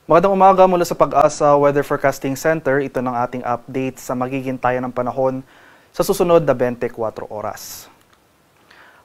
Magandang umaga mula sa Pag-asa Weather Forecasting Center. Ito ng ating update sa magiging tayo ng panahon sa susunod na 24 oras.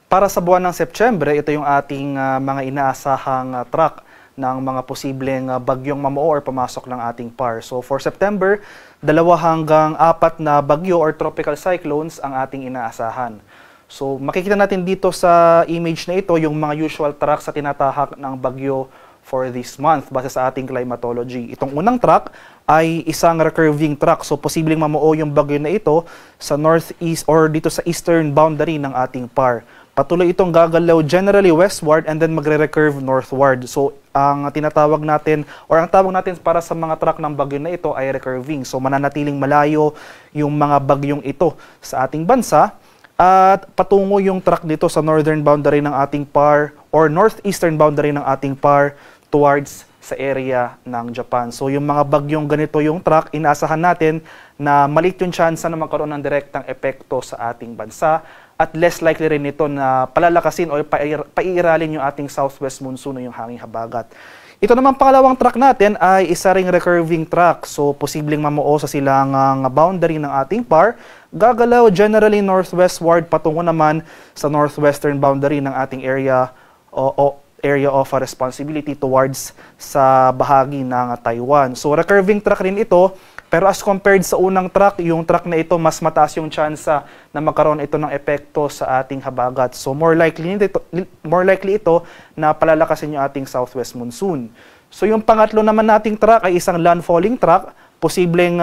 Para sa buwan ng Setyembre, ito yung ating mga inaasahang track ng mga posibleng bagyong mamuo or pumasok ng ating PAR. So for September, 2 hanggang 4 na bagyo or tropical cyclones ang ating inaasahan. So makikita natin dito sa image na ito yung mga usual track sa tinatahak ng bagyo for this month base sa ating climatology. Itong unang track ay isang recurving track. So posibleng mamuo yung bagyo na ito sa northeast or dito sa eastern boundary ng ating PAR. Patuloy itong gagalaw generally westward and then magre-recurve northward. So ang tinatawag natin or ang tawag natin para sa mga track ng bagyo na ito ay recurving. So mananatiling malayo yung mga bagyong ito sa ating bansa at patungo yung track dito sa northern boundary ng ating PAR or northeastern boundary ng ating PAR towards sa area ng Japan. So yung mga bagyong ganito yung track, inaasahan natin na maliit yung tsansa na magkaroon ng direktang epekto sa ating bansa at less likely rin ito na palalakasin o paiiralin yung ating southwest monsoon o yung hanging habagat. Ito naman pangalawang track natin ay isa ring recurving track. So posibleng mamuo sa silangang boundary ng ating PAR. Gagalaw generally northwestward patungo naman sa northwestern boundary ng ating area area of responsibility towards sa bahagi ng Taiwan. So recurving track rin ito, pero as compared sa unang track, yung track na ito mas mataas yung tsansa na magkaroon ito ng epekto sa ating habagat. So more likely ito na palalakasin yung ating southwest monsoon. So yung pangatlo naman nating track ay isang landfalling track. Posibleng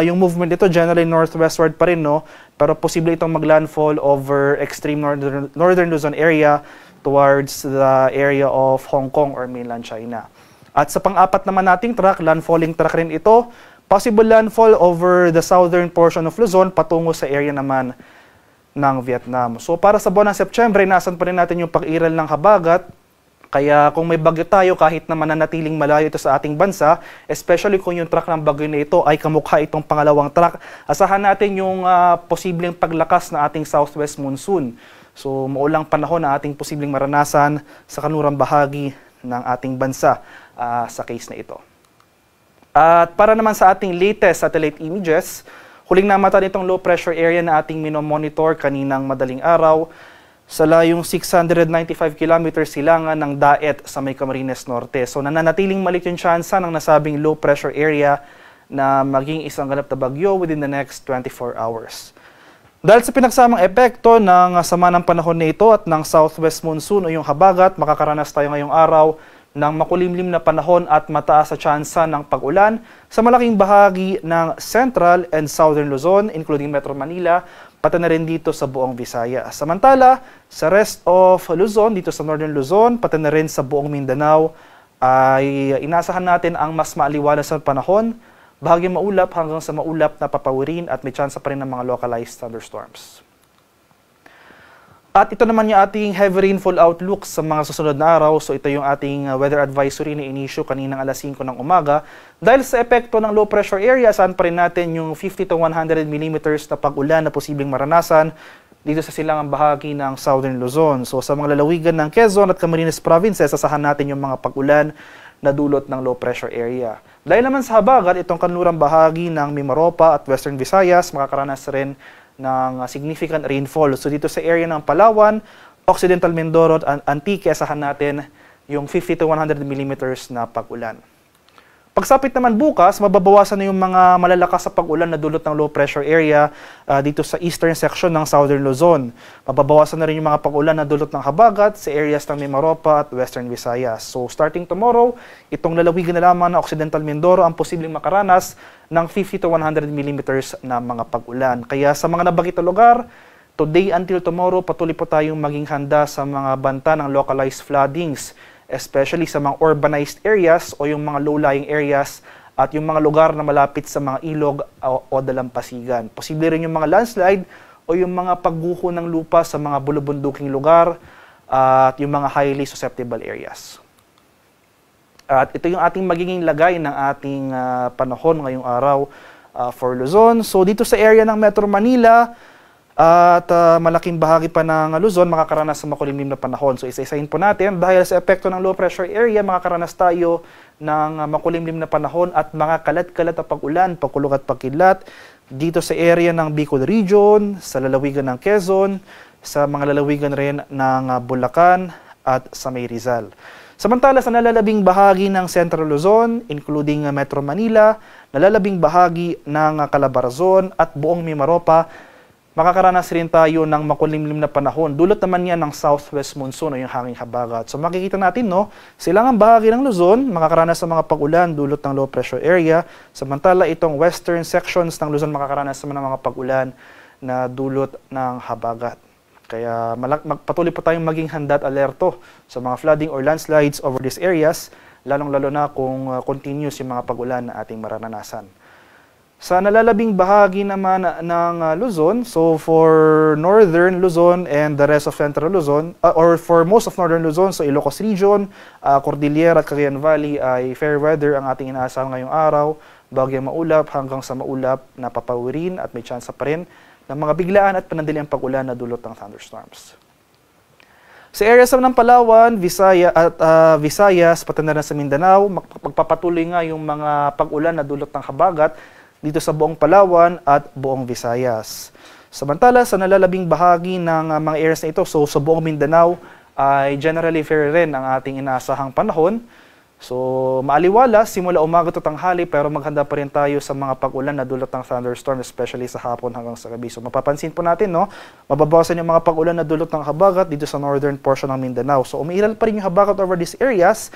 yung movement nito generally northwestward pa rin, no? Pero posible itong maglandfall over extreme northern Luzon area towards the area of Hong Kong or mainland China. At sa pang-apat naman nating track, landfalling track rin ito, possible landfall over the southern portion of Luzon patungo sa area naman ng Vietnam. So para sa buwan ng Setyembre, nasan pa rin natin yung pag-iral ng habagat. Kaya kung may bagyo tayo, kahit na mananatiling malayo ito sa ating bansa, especially kung yung track ng bagyo na ito ay kamukha itong pangalawang track, asahan natin yung posibleng paglakas na ating southwest monsoon. So maulang panahon na ating posibleng maranasan sa kanlurang bahagi ng ating bansa sa case na ito. At para naman sa ating latest satellite images, huling namata nitong low pressure area na ating minomonitor kaninang madaling araw sa layong 695 km silangan ng Daet sa may Camarines Norte. So nananatiling maliit yung tsansa ng nasabing low pressure area na maging isang ganap na bagyo within the next 24 hours. Dahil sa pinagsamang epekto ng sama ng panahon na ito at ng southwest monsoon o yung habagat, makakaranas tayo ngayong araw ng makulimlim na panahon at mataas sa tsansa ng pag-ulan sa malaking bahagi ng central and southern Luzon, including Metro Manila, pati na rin dito sa buong Visayas. Samantala, sa rest of Luzon, dito sa northern Luzon, pati na rin sa buong Mindanao, ay inaasahan natin ang mas maaliwalas na panahon, bahagyang maulap hanggang sa maulap na papawirin at may tsansa pa rin ng mga localized thunderstorms. At ito naman yung ating heavy rainfall outlook sa mga susunod na araw. So ito yung ating weather advisory na inisyu kaninang alas 5 ng umaga. Dahil sa epekto ng low pressure area, saan pa rin natin yung 50 to 100 millimeters na pag-ulan na posibleng maranasan dito sa silangang bahagi ng southern Luzon. So sa mga lalawigan ng Quezon at Camarines provinces, asahan natin yung mga pag-ulan na dulot ng low pressure area. Dahil naman sa habagat, itong kanlurang bahagi ng Mimaropa at Western Visayas, makakaranas rin ng significant rainfall. So dito sa area ng Palawan, Occidental Mindoro at Antique, asahan natin yung 50 to 100 millimeters na pag-ulan. Pagsapit naman bukas, mababawasan na yung mga malalakas sa pag-ulan na dulot ng low pressure area dito sa eastern section ng southern Luzon. Mababawasan na rin yung mga pag-ulan na dulot ng habagat sa areas ng Mimaropa at Western Visayas. So starting tomorrow, itong lalawigan na lamang na Occidental Mindoro ang posibleng makaranas ng 50 to 100 millimeters na mga pag-ulan. Kaya sa mga nabanggit na lugar, today until tomorrow, patuloy po tayong maging handa sa mga banta ng localized floodings, especially sa mga urbanized areas o yung mga low-lying areas at yung mga lugar na malapit sa mga ilog o dalampasigan. Posible rin yung mga landslide o yung mga pagguho ng lupa sa mga bulubunduking lugar at yung mga highly susceptible areas. At ito yung ating magiging lagay ng ating panahon ngayong araw for Luzon. So dito sa area ng Metro Manila, at malaking bahagi pa ng Luzon makakaranas sa makulimlim na panahon. So isa-isahin po natin, dahil sa epekto ng low pressure area, makakaranas tayo ng makulimlim na panahon at mga kalat-kalat na pag-ulan, pagkulog at pagkidlat dito sa area ng Bicol Region, sa lalawigan ng Quezon, sa mga lalawigan rin ng Bulacan at sa May Rizal. Samantala sa nalalabing bahagi ng Central Luzon, including Metro Manila, nalalabing bahagi ng Calabarzon at buong Mimaropa, makakaranas rin tayo ng makulimlim na panahon. Dulot naman yan ng southwest monsoon o yung hanging habagat. So makikita natin, no, silangang bahagi ng Luzon, makakaranas ng mga pag-ulan dulot ng low pressure area. Samantala itong western sections ng Luzon makakaranas ng mga pag-ulan na dulot ng habagat. Kaya patuloy po tayong maging handa at alerto sa mga flooding or landslides over these areas, lalong-lalo na kung continuous yung mga pag-ulan na ating mararanasan. Sa nalalabing bahagi naman ng Luzon, so for northern Luzon and the rest of central Luzon, or for most of northern Luzon, so Ilocos Region, Cordillera at Cagayan Valley ay fair weather ang ating inaasahan ngayong araw, bagyang maulap hanggang sa maulap na papawirin at may tsansa pa rin ng mga biglaan at panandaliang pag-ulan na dulot ng thunderstorms. Sa areas ng Palawan, Visayas, pati na rin sa Mindanao, magpapatuloy nga yung mga pag-ulan na dulot ng habagat dito sa buong Palawan at buong Visayas. Samantala, sa nalalabing bahagi ng mga areas na ito, so sa buong Mindanao, ay generally fair rin ang ating inaasahang panahon. So, maaliwala, simula umaga to tanghali, pero maghanda pa rin tayo sa mga pag-ulan na dulot ng thunderstorm, especially sa hapon hanggang sa gabi. So, mapapansin po natin, no, mababawasan yung mga pag-ulan na dulot ng habagat dito sa northern portion ng Mindanao. So, umiiral pa rin yung habagat over these areas,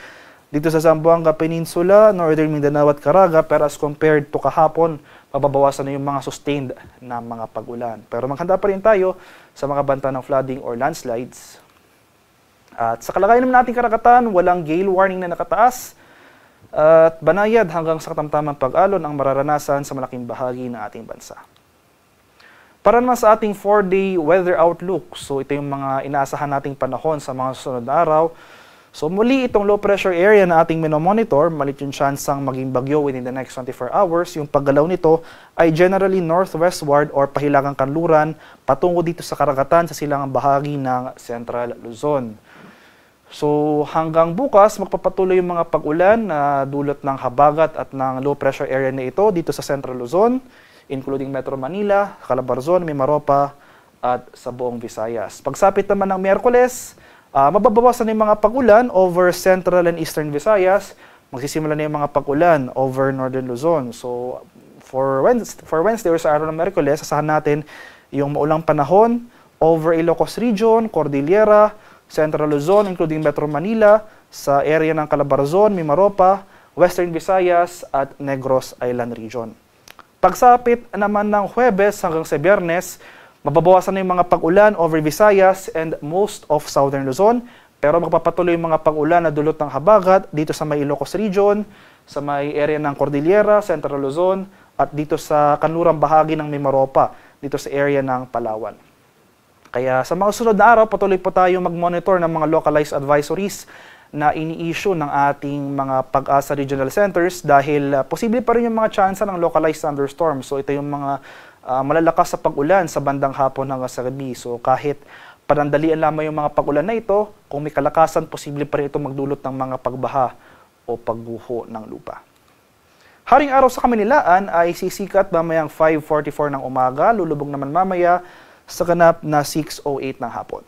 dito sa Zamboanga Peninsula, Northern Mindanao at Caraga, pero as compared to kahapon, mababawasan na yung mga sustained na mga pag-ulan. Pero maghanda pa rin tayo sa mga banta ng flooding or landslides. At sa kalagayan naman nating karagatan, walang gale warning na nakataas at banayad hanggang sa katamtamang pag-alon ang mararanasan sa malaking bahagi ng ating bansa. Para naman sa ating 4-day weather outlook, so ito yung mga inaasahan nating panahon sa mga susunod na araw. So muli itong low pressure area na ating minomonitor, malit yung tsansang maging bagyo within the next 24 hours. Yung paggalaw nito ay generally northwestward or pahilagang kanluran patungo dito sa karagatan sa silangang bahagi ng Central Luzon. So hanggang bukas, magpapatuloy yung mga pag-ulan na dulot ng habagat at ng low pressure area na ito dito sa Central Luzon, including Metro Manila, Calabarzon, Mimaropa at sa buong Visayas. Pagsapit naman ng Miyerkules, mababawasan na yung mga pag-ulan over Central and Eastern Visayas. Magsisimula na yung mga pag-ulan over Northern Luzon. So, for Wednesday or sa araw ng Miyerkules, asahan natin yung maulang panahon over Ilocos Region, Cordillera, Central Luzon, including Metro Manila, sa area ng Calabarzon, Mimaropa, Western Visayas at Negros Island Region. Pagsapit naman ng Huwebes hanggang sa Biyernes, mababawasan na yung mga pag-ulan over Visayas and most of Southern Luzon, pero magpapatuloy yung mga pag-ulan na dulot ng habagat dito sa may Ilocos Region, sa may area ng Cordillera, Central Luzon, at dito sa kanlurang bahagi ng Mimaropa, dito sa area ng Palawan. Kaya sa mga sunod na araw, patuloy po tayo mag-monitor ng mga localized advisories na ini-issue ng ating mga Pag-asa Regional Centers dahil posible pa rin yung mga tsansa ng localized thunderstorms. So ito yung mga malalakas sa pag-ulan sa bandang hapon hanggang sa gabi. So kahit panandalian lamang yung mga pag-ulan na ito, kung may kalakasan, posible pa rin ito magdulot ng mga pagbaha o pagguho ng lupa. Haring araw sa Kamanilaan ay sisikat mamayang 5:44 ng umaga, lulubog naman mamaya sa ganap na 6:08 ng hapon.